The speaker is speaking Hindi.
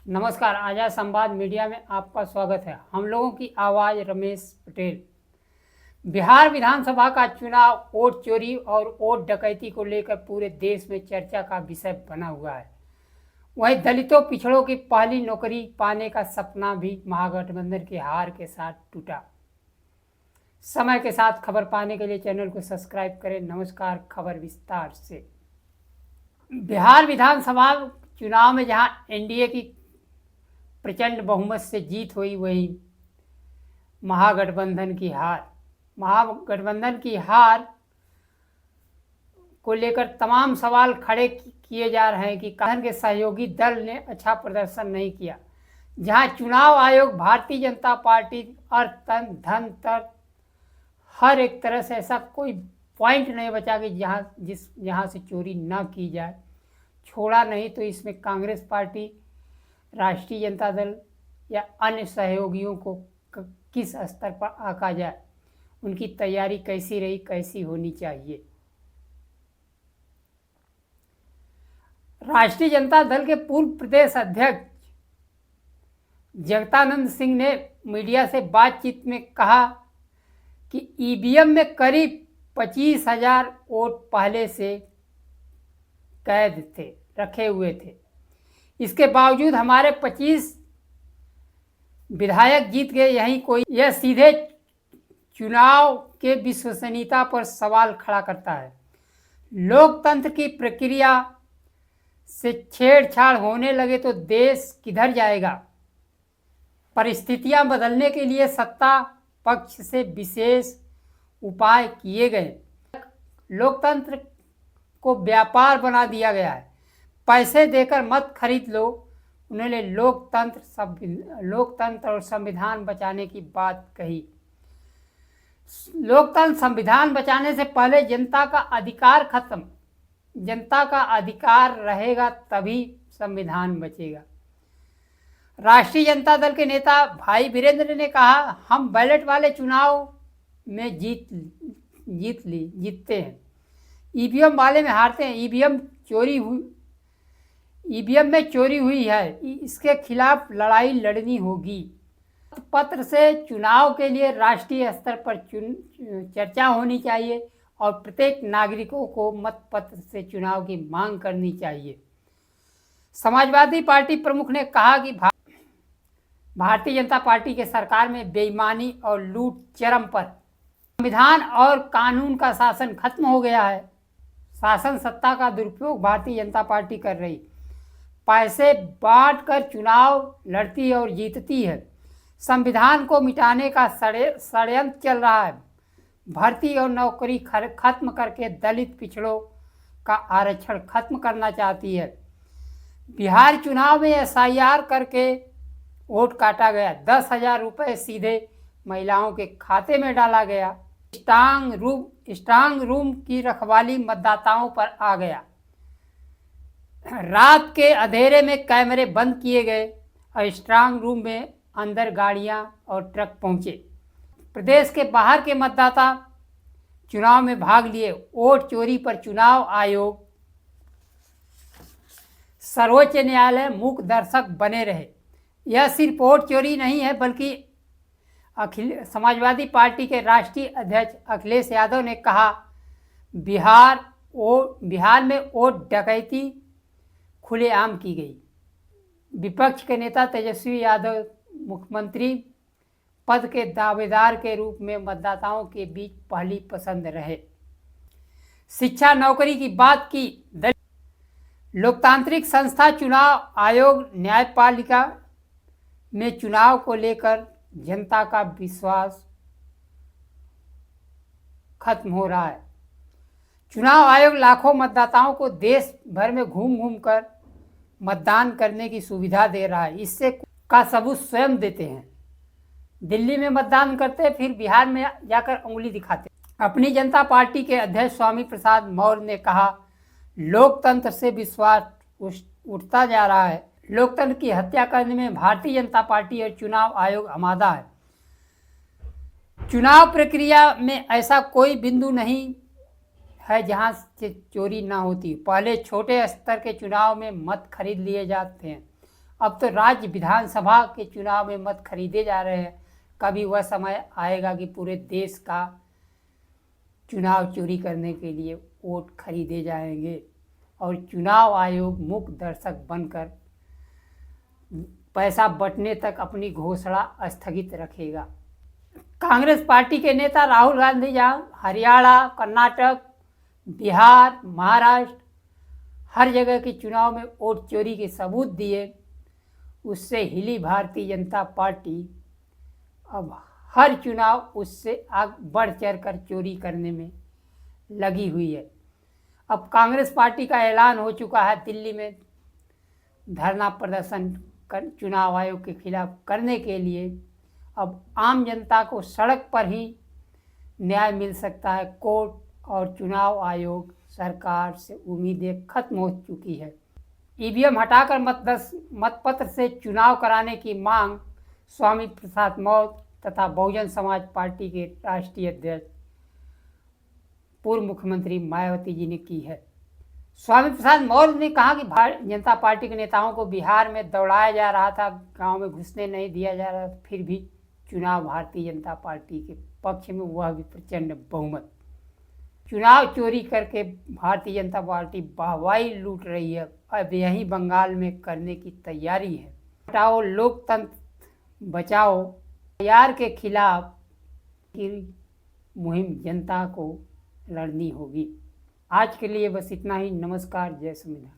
नमस्कार, आजाद संवाद मीडिया में आपका स्वागत है। हम लोगों की आवाज़ रमेश पटेल। बिहार विधानसभा का चुनाव वोट चोरी और वोट डकैती को लेकर पूरे देश में चर्चा का विषय बना हुआ है। वहीं दलितों पिछड़ों की पहली नौकरी पाने का सपना भी महागठबंधन की हार के साथ टूटा। समय के साथ खबर पाने के लिए चैनल को सब्सक्राइब करें। नमस्कार, खबर विस्तार से। बिहार विधानसभा चुनाव में जहां एनडीए की प्रचंड बहुमत से जीत हुई, वही महागठबंधन की हार को लेकर तमाम सवाल खड़े किए जा रहे हैं कि गठबंधन के सहयोगी दल ने अच्छा प्रदर्शन नहीं किया। जहां चुनाव आयोग, भारतीय जनता पार्टी, अर्थतंत्र, धन तंत्र, हर एक तरह से ऐसा कोई पॉइंट नहीं बचा कि जहां से चोरी ना की जाए। छोड़ा नहीं तो इसमें कांग्रेस पार्टी, राष्ट्रीय जनता दल या अन्य सहयोगियों को किस स्तर पर आंका जाए, उनकी तैयारी कैसी रही, कैसी होनी चाहिए। राष्ट्रीय जनता दल के पूर्व प्रदेश अध्यक्ष जगदानंद सिंह ने मीडिया से बातचीत में कहा कि ईवीएम में करीब 25,000 वोट पहले से कैद थे, रखे हुए थे। इसके बावजूद हमारे 25 विधायक जीत गए। यह सीधे चुनाव के विश्वसनीयता पर सवाल खड़ा करता है। लोकतंत्र की प्रक्रिया से छेड़छाड़ होने लगे तो देश किधर जाएगा। परिस्थितियां बदलने के लिए सत्ता पक्ष से विशेष उपाय किए गए। लोकतंत्र को व्यापार बना दिया गया है। पैसे देकर मत खरीद लो। उन्होंने लोकतंत्र और संविधान बचाने की बात कही। लोकतंत्र, संविधान बचाने से पहले जनता का अधिकार रहेगा, तभी संविधान बचेगा। राष्ट्रीय जनता दल के नेता भाई वीरेंद्र ने कहा, हम बैलेट वाले चुनाव में जीतते हैं, ईवीएम वाले में हारते हैं। ईवीएम में चोरी हुई है, इसके खिलाफ लड़ाई लड़नी होगी। पत्र से चुनाव के लिए राष्ट्रीय स्तर पर चर्चा होनी चाहिए और प्रत्येक नागरिकों को मत पत्र से चुनाव की मांग करनी चाहिए। समाजवादी पार्टी प्रमुख ने कहा कि भारतीय जनता पार्टी के सरकार में बेईमानी और लूट चरम पर। संविधान और कानून का शासन खत्म हो गया है। शासन सत्ता का दुरुपयोग भारतीय जनता पार्टी कर रही, पैसे बांटकर चुनाव लड़ती और जीतती है। संविधान को मिटाने का षड्यंत्र चल रहा है। भर्ती और नौकरी खत्म करके दलित पिछड़ों का आरक्षण खत्म करना चाहती है। बिहार चुनाव में एसआईआर करके वोट काटा गया। 10,000 रुपये सीधे महिलाओं के खाते में डाला गया। स्ट्रांग रूम की रखवाली मतदाताओं पर आ गया। रात के अंधेरे में कैमरे बंद किए गए और स्ट्रांग रूम में अंदर गाड़ियां और ट्रक पहुंचे। प्रदेश के बाहर के मतदाता चुनाव में भाग लिए। वोट चोरी पर चुनाव आयोग, सर्वोच्च न्यायालय मूक दर्शक बने रहे। यह सिर्फ वोट चोरी नहीं है, बल्कि समाजवादी पार्टी के राष्ट्रीय अध्यक्ष अखिलेश यादव ने कहा, बिहार में वोट डकैती खुलेआम की गई। विपक्ष के नेता तेजस्वी यादव मुख्यमंत्री पद के दावेदार के रूप में मतदाताओं के बीच पहली पसंद रहे। शिक्षा, नौकरी की बात की। लोकतांत्रिक संस्था चुनाव आयोग, न्यायपालिका में चुनाव को लेकर जनता का विश्वास खत्म हो रहा है। चुनाव आयोग लाखों मतदाताओं को देश भर में घूम कर मतदान करने की सुविधा दे रहा है। इससे का सबूत स्वयं देते हैं। दिल्ली में मतदान करते, फिर बिहार में जाकर उंगली दिखाते। अपनी जनता पार्टी के अध्यक्ष स्वामी प्रसाद मौर्य ने कहा, लोकतंत्र से विश्वास उठता जा रहा है। लोकतंत्र की हत्या करने में भारतीय जनता पार्टी और चुनाव आयोग आमादा है। चुनाव प्रक्रिया में ऐसा कोई बिंदु नहीं है जहां से चोरी ना होती। पहले छोटे स्तर के चुनाव में मत खरीद लिए जाते हैं, अब तो राज्य विधानसभा के चुनाव में मत खरीदे जा रहे हैं। कभी वह समय आएगा कि पूरे देश का चुनाव चोरी करने के लिए वोट खरीदे जाएंगे और चुनाव आयोग मूक दर्शक बनकर पैसा बंटने तक अपनी घोषणा स्थगित रखेगा। कांग्रेस पार्टी के नेता राहुल गांधी जहाँ हरियाणा, कर्नाटक, बिहार, महाराष्ट्र हर जगह के चुनाव में वोट चोरी के सबूत दिए, उससे हिली भारतीय जनता पार्टी अब हर चुनाव उससे बढ़ चढ़ कर चोरी करने में लगी हुई है। अब कांग्रेस पार्टी का ऐलान हो चुका है दिल्ली में धरना प्रदर्शन चुनाव आयोग के खिलाफ करने के लिए। अब आम जनता को सड़क पर ही न्याय मिल सकता है। कोर्ट और चुनाव आयोग सरकार से उम्मीदें खत्म हो चुकी है। ईवीएम हटाकर मतपत्र से चुनाव कराने की मांग स्वामी प्रसाद मौर्य तथा बहुजन समाज पार्टी के राष्ट्रीय अध्यक्ष पूर्व मुख्यमंत्री मायावती जी ने की है। स्वामी प्रसाद मौर्य ने कहा कि भारतीय जनता पार्टी के नेताओं को बिहार में दौड़ाया जा रहा था, गांव में घुसने नहीं दिया जा रहा था, फिर भी चुनाव भारतीय जनता पार्टी के पक्ष में, वह भी प्रचंड बहुमत। चुनाव चोरी करके भारतीय जनता पार्टी वाहवाही लूट रही है। अब यही बंगाल में करने की तैयारी है। हटाओ लोकतंत्र बचाओ यार के खिलाफ की मुहिम जनता को लड़नी होगी। आज के लिए बस इतना ही। नमस्कार, जय संविधान।